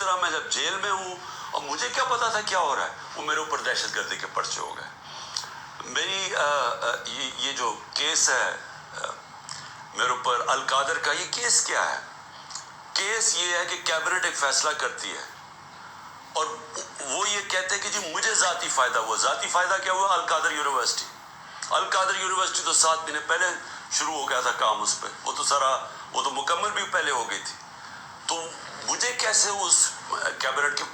طرح میں جب جیل میں ہوں اور مجھے کیا پتا تھا کیا ہو رہا ہے، وہ میرے اوپر دہشت گردی کے پرچے ہو گئے. میری یہ جو کیس ہے میرے اوپر القادر کا، یہ کیس کیا ہے؟ کیس یہ ہے کہ کیبنٹ ایک فیصلہ کرتی ہے اور وہ یہ کہتے ہیں کہ جی مجھے ذاتی فائدہ ہوا. ذاتی فائدہ کیا ہوا؟ القادر یونیورسٹی. القادر یونیورسٹی تو 7 مہینے پہلے شروع ہو گیا تھا کام اس پہ، وہ تو مکمل بھی پہلے ہو گئی تھی. تو مجھے کیسے اس کیبنٹ کے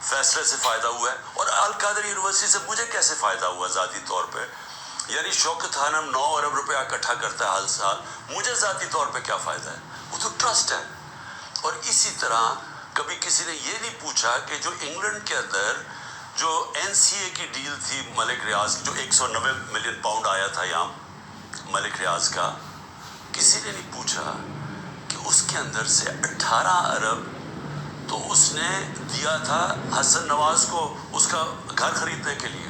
فیصلے سے فائدہ ہوا ہے اور القادر یونیورسٹی سے مجھے کیسے فائدہ ہوا ذاتی طور پہ؟ یعنی شوکت خانم 9 ارب روپیہ اکٹھا کرتا ہے ہر سال، مجھے ذاتی طور پہ کیا فائدہ ہے؟ وہ تو ٹرسٹ ہے. اور اسی طرح کبھی کسی نے یہ نہیں پوچھا کہ جو انگلینڈ کے اندر جو این سی اے کی ڈیل تھی ملک ریاض، جو 190 ملین پاؤنڈ آیا تھا یہاں ملک ریاض کا، کسی نے نہیں پوچھا کہ اس کے اندر سے 18 ارب تو اس نے دیا تھا حسن نواز کو اس کا گھر خریدنے کے لیے.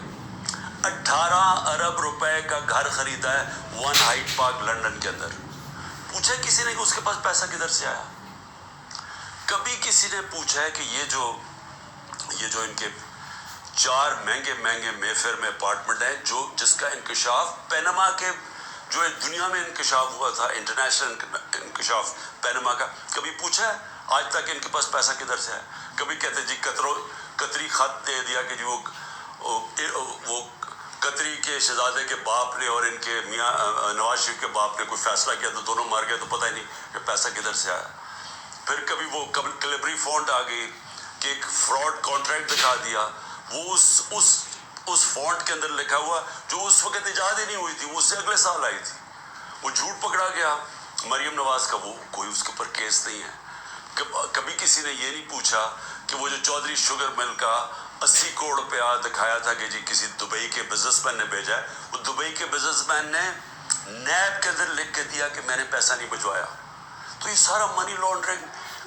18 ارب روپے کا گھر خریدا ہے 1 ہائیڈ پارک لندن کے اندر. پوچھا کسی نے کہ اس کے پاس پیسہ کدھر سے آیا؟ کبھی کسی نے پوچھا ہے کہ یہ جو ان کے 4 مہنگے مے فیئر میں اپارٹمنٹ ہیں جس کا انکشاف پینما کے جو دنیا میں انکشاف ہوا تھا، انٹرنیشنل انکشاف پینما کا، کبھی پوچھا ہے آج تک ان کے پاس پیسہ کدھر سے ہے؟ کبھی کہتے جی قطری خط دے دیا کہ جی وہ قطری کے شہزادے کے باپ نے اور ان کے میاں نواز شریف کے باپ نے کوئی فیصلہ کیا تو دونوں مار گئے، تو پتہ ہی نہیں کہ پیسہ کدھر سے آیا. پھر کبھی وہ کلیبری فونٹ آ گئی کہ ایک فراڈ کانٹریکٹ دکھا دیا، وہ اس فونٹ کے اندر لکھا ہوا جو اس وقت ایجاد ہی نہیں ہوئی تھی، وہ اس سے اگلے سال آئی تھی. وہ جھوٹ پکڑا گیا مریم نواز کا، وہ کوئی اس کے اوپر کیس نہیں ہے. کبھی کسی نے یہ نہیں پوچھا کہ وہ جو چودھری شوگر مل کا 80 کروڑ روپیہ دکھایا تھا کہ جی کسی دبئی کے بزنس مین نے بھیجا ہے، وہ دبئی کے بزنس مین نے نیب کے اندر لکھ کے دیا کہ میں نے پیسہ نہیں بھجوایا. تو یہ سارا منی لانڈرنگ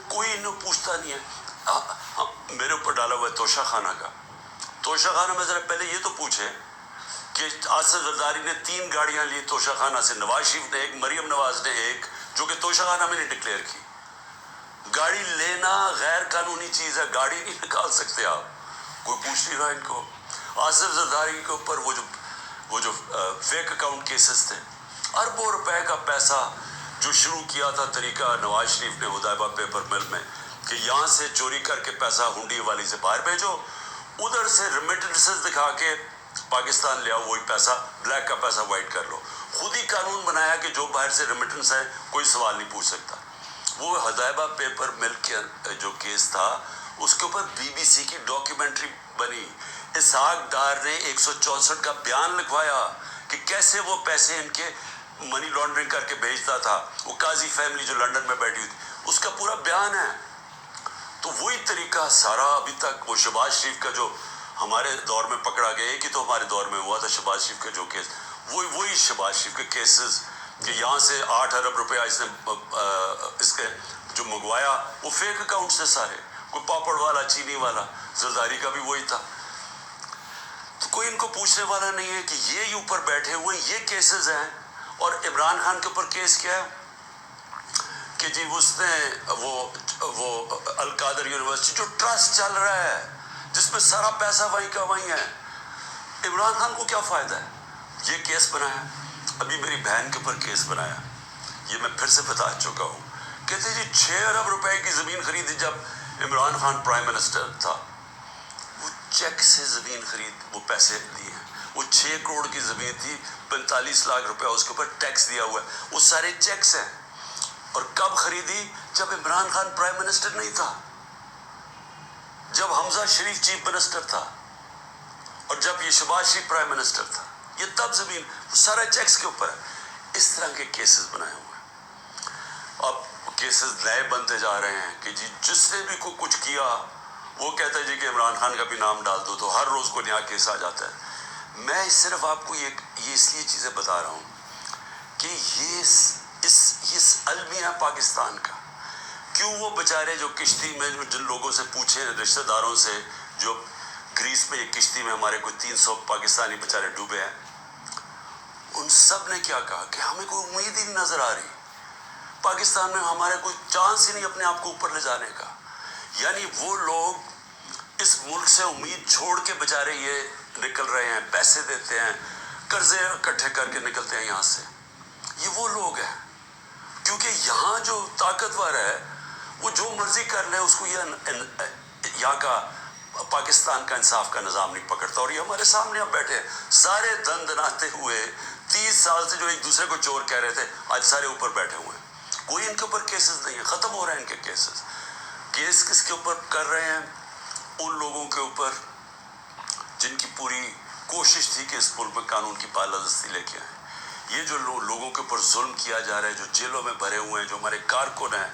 کوئی انہوں پوچھتا نہیں ہے. میرے اوپر ڈالا ہوا ہے توشہ خانہ کا. توشہ خانہ میں ذرا پہلے یہ تو پوچھے کہ آصف زرداری نے 3 گاڑیاں لی توشہ خانہ سے، نواز شریف نے 1، مریم نواز نے 1، جو کہ توشہ خانہ میں نے ڈکلیئر کی. گاڑی لینا غیر قانونی چیز ہے، گاڑی نہیں نکال سکتے آپ. کوئی پوچھ نہیں رہا ان کو. آصف زرداری کے اوپر وہ جو فیک اکاؤنٹ کیسز تھے، اربوں روپے کا پیسہ جو شروع کیا تھا طریقہ نواز شریف نے حدیبہ پیپر مل میں کہ یہاں سے چوری کر کے پیسہ ہنڈی والی سے باہر بھیجو، ادھر سے ریمیٹنسز دکھا کے پاکستان لے آؤ، وہی پیسہ بلیک کا پیسہ وائٹ کر لو. خود ہی قانون بنایا کہ جو باہر سے ریمیٹنس ہے کوئی سوال نہیں پوچھ سکتا. وہ حدیبہ پیپر مل کے جو کیس تھا اس کے اوپر بی بی سی کی ڈاکیومنٹری بنی. اسحاق ڈار نے 164 کا بیان لکھوایا کہ کیسے وہ پیسے ان کے منی لانڈرنگ کر کے بھیجتا تھا. وہ قاضی فیملی جو لندن میں بیٹھی ہوئی تھی اس کا پورا بیان ہے. تو وہی طریقہ سارا ابھی تک وہ شہباز شریف کا جو ہمارے دور میں پکڑا گیا کہ تو ہمارے دور میں ہوا تھا شہباز شریف کا جو کیس، وہی شہباز شریف کے کیسز کہ یہاں سے 8 ارب روپیہ اس کے جو منگوایا وہ فیک اکاؤنٹ سے سارے، کوئی پاپڑ والا چینی والا. زرداری کا بھی وہی تھا. تو کوئی ان کو پوچھنے والا نہیں ہے کہ یہ اوپر بیٹھے ہوئے یہ کیسز ہیں. اور عمران خان کے اوپر کیس کیا ہے کہ جی اس نے وہ القادر یونیورسٹی جو ٹرسٹ چل رہا ہے جس میں سارا پیسہ وہیں کا وہیں ہے، عمران خان کو کیا فائدہ ہے؟ یہ کیس بنایا. ابھی میری بہن کے اوپر کیس بنایا، یہ میں پھر سے بتا چکا ہوں. کہتے جی 6 ارب روپے کی زمین خریدی جب عمران خان پرائم منسٹر تھا، وہ چیک سے زمین خرید وہ پیسے دیے. وہ 6 کروڑ کی زمین تھی، 45 لاکھ روپے اس کے اوپر ٹیکس دیا ہوا ہے، وہ سارے چیکس ہیں. اور کب خریدی؟ جب عمران خان پرائم منسٹر نہیں تھا، جب حمزہ شریف چیف منسٹر تھا اور جب یہ شہباز شریف پرائم منسٹر تھا، یہ تب زمین سارے چیکس کے اوپر ہے. اس طرح کے کیسز بنائے ہوئے ہیں. اب کیسز نئے بنتے جا رہے ہیں کہ جی جس نے بھی کوئی کچھ کیا وہ کہتا ہے جی کہ عمران خان کا بھی نام ڈال دو، تو ہر روز کو نیا کیس آ جاتا ہے. میں صرف آپ کو یہ اس لیے چیزیں بتا رہا ہوں کہ یہ المیہ پاکستان کا کیوں وہ بیچارے جو کشتی میں جن لوگوں سے پوچھے رشتہ داروں سے جو گریس میں یہ کشتی میں ہمارے کوئی 300 پاکستانی بیچارے ڈوبے ہیں، ان سب نے کیا کہا کہ ہمیں کوئی امید ہی نہیں نظر آ رہی. پاکستان میں ہمارے کوئی چانس ہی نہیں اپنے آپ کو اوپر لے جانے کا. یعنی وہ لوگ اس ملک سے امید چھوڑ کے بیچارے یہ نکل رہے ہیں، پیسے دیتے ہیں، قرضے اکٹھے کر کے نکلتے ہیں یہاں سے. یہ وہ لوگ ہیں، کیونکہ یہاں جو طاقتور ہے وہ جو مرضی کر لے، اس کو یہاں کا پاکستان کا انصاف کا نظام نہیں پکڑتا. اور یہ ہمارے سامنے اب بیٹھے سارے دن دناتے ہوئے 30 سال سے جو ایک دوسرے کو چور کہہ رہے تھے، آج سارے اوپر بیٹھے ہوئے ہیں. کوئی ان کے اوپر کیسز نہیں ہے، ختم ہو رہے ہیں ان کے کیسز. کیس کس کے اوپر کر رہے ہیں؟ ان لوگوں کے اوپر جن کی پوری کوشش تھی کہ اس ملک میں قانون کی بالادستی لے کے آئیں. یہ جو لوگوں کے اوپر ظلم کیا جا رہا ہے، جو جیلوں میں بھرے ہوئے ہیں، جو ہمارے کارکن ہیں،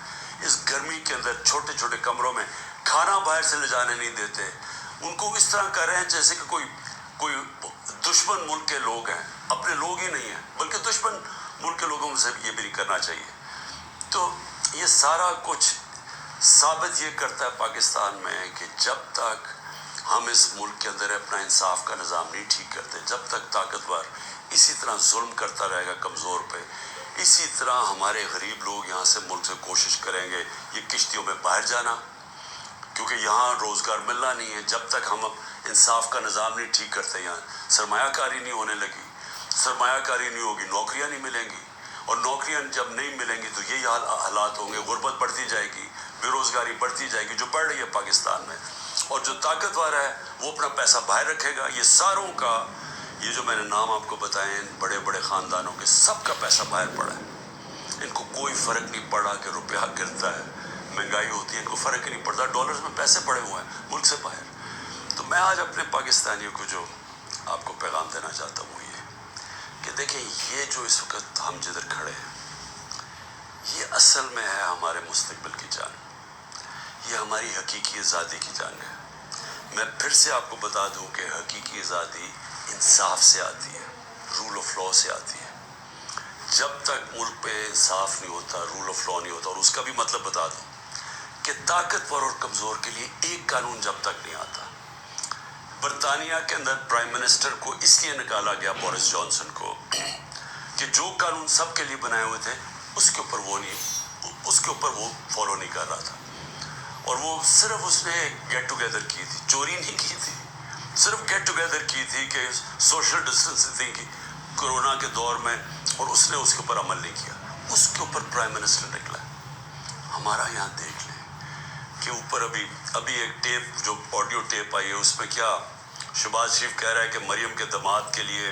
اس گرمی کے اندر چھوٹے چھوٹے کمروں میں کھانا باہر سے لے جانے نہیں دیتے، ان کو اس طرح کر رہے ہیں جیسے کہ کوئی دشمن ملک کے لوگ ہیں. اپنے لوگ ہی نہیں ہیں، بلکہ دشمن ملک کے لوگوں سے یہ بھی نہیں کرنا چاہیے. تو یہ سارا کچھ ثابت یہ کرتا ہے پاکستان میں کہ جب تک ہم اس ملک کے اندر اپنا انصاف کا نظام نہیں ٹھیک کرتے، جب تک طاقتور اسی طرح ظلم کرتا رہے گا کمزور پہ، اسی طرح ہمارے غریب لوگ یہاں سے ملک سے کوشش کریں گے یہ کشتیوں میں باہر جانا، کیونکہ یہاں روزگار ملنا نہیں ہے. جب تک ہم انصاف کا نظام نہیں ٹھیک کرتے، یہاں سرمایہ کاری نہیں ہونے لگی، سرمایہ کاری نہیں ہوگی، نوکریاں نہیں ملیں گی، اور نوکریاں جب نہیں ملیں گی تو یہی حالات ہوں گے، غربت بڑھتی جائے گی، بے روزگاری بڑھتی جائے گی جو بڑھ رہی ہے پاکستان میں. اور جو طاقتور ہے وہ اپنا پیسہ باہر رکھے گا. یہ ساروں کا، یہ جو میں نے نام آپ کو بتائے ان بڑے بڑے خاندانوں کے، سب کا پیسہ باہر پڑا ہے. ان کو کوئی فرق نہیں پڑا کہ روپیہ گرتا ہے، مہنگائی ہوتی ہے، ان کو فرق ہی نہیں پڑتا. ڈالرز میں پیسے پڑے ہوئے ہیں ملک سے باہر. تو میں آج اپنے پاکستانیوں کو جو آپ کو پیغام دینا چاہتا ہوں یہ کہ دیکھیں، یہ جو اس وقت ہم جدھر کھڑے ہیں، یہ اصل میں ہے ہمارے مستقبل کی جنگ، یہ ہماری حقیقی آزادی کی جنگ ہے. میں پھر سے آپ کو بتا دوں کہ حقیقی آزادی انصاف سے آتی ہے، رول آف لا سے آتی ہے. جب تک ملک پہ انصاف نہیں ہوتا، رول آف لا نہیں ہوتا، اور اس کا بھی مطلب بتا دوں کہ طاقتور اور کمزور کے لیے ایک قانون جب تک نہیں آتا. برطانیہ کے اندر پرائم منسٹر کو اس لیے نکالا گیا، بورس جانسن کو، کہ جو قانون سب کے لیے بنائے ہوئے تھے اس کے اوپر وہ فالو نہیں کر رہا تھا. اور وہ صرف اس نے گیٹ ٹوگیدر کی تھی، چوری نہیں کی تھی، صرف گیٹ ٹوگیدر کی تھی کہ سوشل ڈسٹینسنگ کی کرونا کے دور میں، اور اس نے اس کے اوپر عمل نہیں کیا. اس کے اوپر پرائم منسٹر نکلا. ہمارا یہاں دیکھ لیں کہ اوپر ابھی ایک ٹیپ، جو آڈیو ٹیپ آئی ہے، اس میں کیا شہباز شریف کہہ رہا ہے کہ مریم کے داماد کے لیے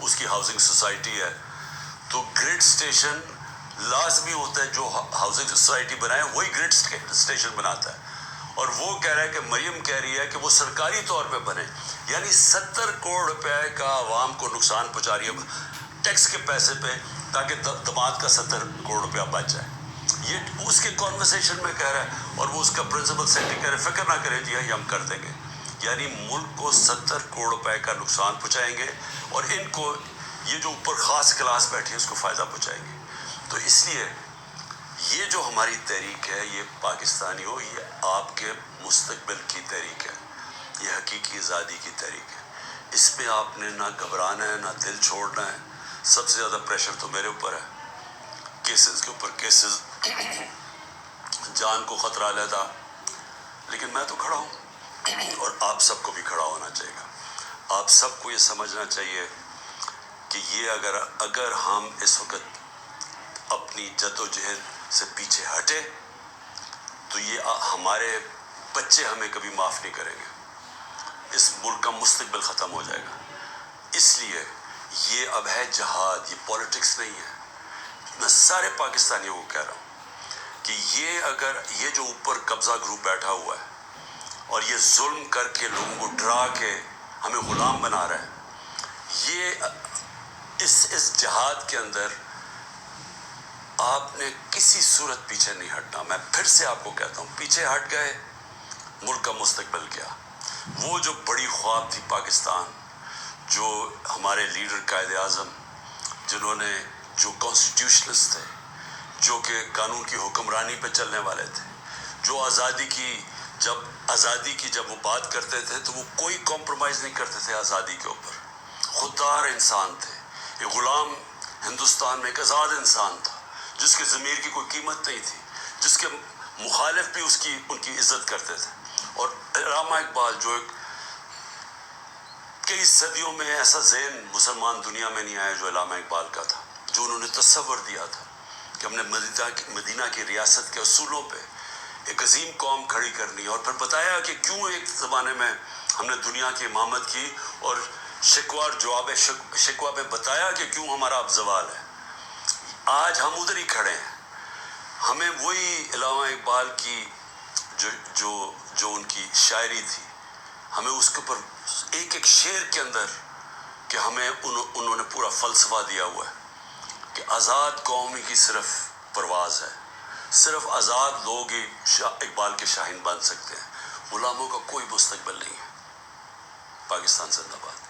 اس کی ہاؤسنگ سوسائٹی ہے. تو گریڈ اسٹیشن لازمی ہوتا ہے، جو ہاؤسنگ سوسائٹی بنائے وہی گریڈ اسٹیشن بناتا ہے. اور وہ کہہ رہا ہے کہ مریم کہہ رہی ہے کہ وہ سرکاری طور پہ بنے. یعنی 70 کروڑ روپے کا عوام کو نقصان پہنچا رہی ہے ٹیکس کے پیسے پہ، تاکہ داماد کا 70 کروڑ روپیہ بچ جائے. یہ اس کے کانورسیشن میں کہہ رہا ہے، اور وہ اس کا پرنسپل سیکرٹری کہہ رہے ہیں فکر نہ کریں جی یہ ہم کر دیں گے. یعنی ملک کو 70 کروڑ روپے کا نقصان پہنچائیں گے، اور ان کو یہ جو اوپر خاص کلاس بیٹھی ہے اس کو فائدہ پہنچائیں گے. تو اس لیے یہ جو ہماری تحریک ہے، یہ پاکستانی ہو، یہ آپ کے مستقبل کی تحریک ہے، یہ حقیقی آزادی کی تحریک ہے. اس میں آپ نے نہ گھبرانا ہے، نہ دل چھوڑنا ہے. سب سے زیادہ پریشر تو میرے اوپر ہے، کیسز کے اوپر کیسز، جان کو خطرہ لیتا، لیکن میں تو کھڑا ہوں، اور آپ سب کو بھی کھڑا ہونا چاہیے گا. آپ سب کو یہ سمجھنا چاہیے کہ یہ اگر ہم اس وقت اپنی جد و جہد سے پیچھے ہٹے تو یہ ہمارے بچے ہمیں کبھی معاف نہیں کریں گے. اس ملک کا مستقبل ختم ہو جائے گا. اس لیے یہ اب ہے جہاد، یہ پولیٹکس نہیں ہے. میں سارے پاکستانیوں کو کہہ رہا ہوں کہ یہ جو اوپر قبضہ گروپ بیٹھا ہوا ہے اور یہ ظلم کر کے لوگوں کو ڈرا کے ہمیں غلام بنا رہا ہے، یہ اس جہاد کے اندر آپ نے کسی صورت پیچھے نہیں ہٹنا. میں پھر سے آپ کو کہتا ہوں، پیچھے ہٹ گئے ملک کا مستقبل کیا. وہ جو بڑی خواب تھی پاکستان، جو ہمارے لیڈر قائد اعظم، جنہوں نے، جو کانسٹیٹیوشنسٹ تھے، جو کہ قانون کی حکمرانی پہ چلنے والے تھے، جو آزادی کی جب وہ بات کرتے تھے تو وہ کوئی کمپرومائز نہیں کرتے تھے آزادی کے اوپر. خوددار انسان تھے. ایک غلام ہندوستان میں ایک آزاد انسان تھا جس کے ضمیر کی کوئی قیمت نہیں تھی، جس کے مخالف بھی ان کی عزت کرتے تھے. اور علامہ اقبال جو ایک کئی صدیوں میں ایسا ذہن مسلمان دنیا میں نہیں آیا جو علامہ اقبال کا تھا, جو انہوں نے تصور دیا تھا کہ ہم نے مدینہ کی ریاست کے اصولوں پہ ایک عظیم قوم کھڑی کرنی, اور پھر بتایا کہ کیوں ایک زمانے میں ہم نے دنیا کی امامت کی, اور شکوہ اور جواب شکوہ میں بتایا کہ کیوں ہمارا اب زوال ہے. آج ہم ادھر ہی کھڑے ہیں. ہمیں وہی علامہ اقبال کی جو ان کی شاعری تھی, ہمیں اس کے اوپر ایک ایک شعر کے اندر کہ ہمیں انہوں نے پورا فلسفہ دیا ہوا ہے کہ آزاد قومی کی صرف پرواز ہے, صرف آزاد لوگ ہی اقبال کے شاہین بن سکتے ہیں, غلاموں کا کوئی مستقبل نہیں ہے. پاکستان زندہ باد.